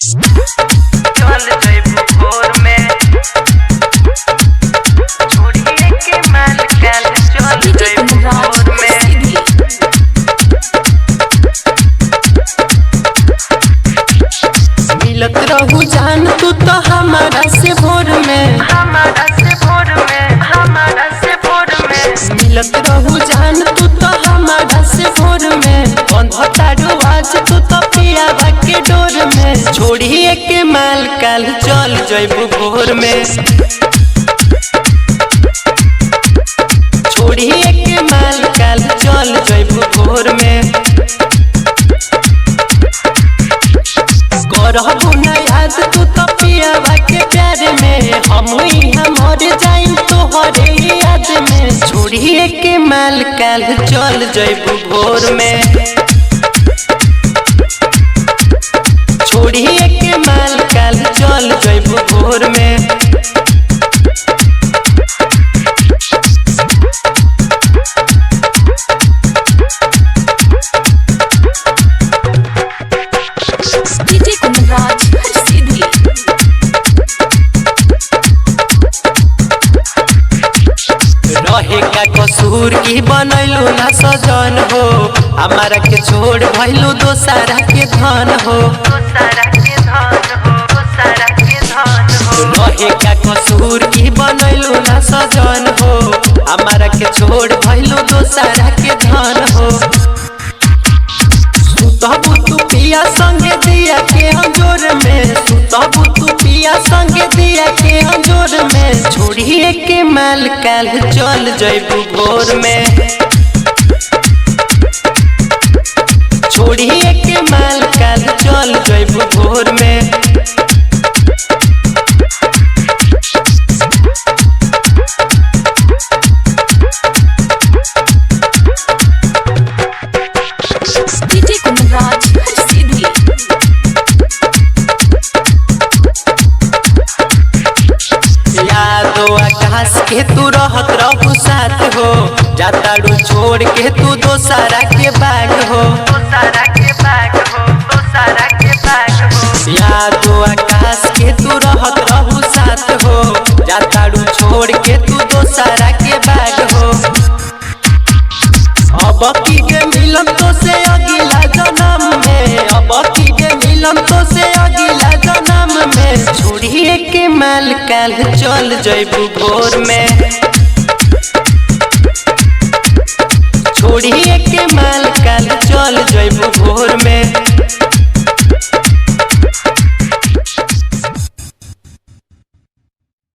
चल जइबू भोर में छोड़िए के माल काल चल जइबू भोर में मिलत रहू जान तू तो हमारा से भोर में हमारा से भोर में हमारा से भोर में मिलत रहू जान तू तो हमारा से भोर में बंधतारू आज तू तो पिया के डोर में छोड़िए के माल काल चल जइबू भोर में छोड़िए के माल काल चल जइबू भोर में रहबू न याद तू तो पियावा के प्यार में हम मर जाइम तोहरे याद में छोड़िए के माल काल चल जइबू भोर में छोड़िए के माल काल चल जइबू भोर में रहे का कसूर की बनैलू ना सजन हो हमारा के छोड़ भइलू दोसरा के धन हो दोसरा के धन हो दोसरा के धन हो रहे का कसूर की बनैलू ना सजन हो हमारा के छोड़ भइलू दोसरा के धन हो सुतबू तू पिया संगे दिया के अंजोर में सुतबू तू पिया संगे दिया के अंजोर में छोड़िए के माल काल चल जइबू भोर में छोड़िए के माल काल चल जइबू भोर में आकाश के तू रहत रहू साथ हो जाताड़ू छोड़ के तू दोसरा के बाग हो दोसरा के बाग हो दोसरा के बाग हो यादो आकाश के तू रहत रहू साथ हो जाताड़ू छोड़ के तू दोसरा के बाग हो अब की के मिलन तो से अगला जन्म में अब की के मिलन तो से अगला जन्म में छोड़िए के माल काल चल जइबू भोर में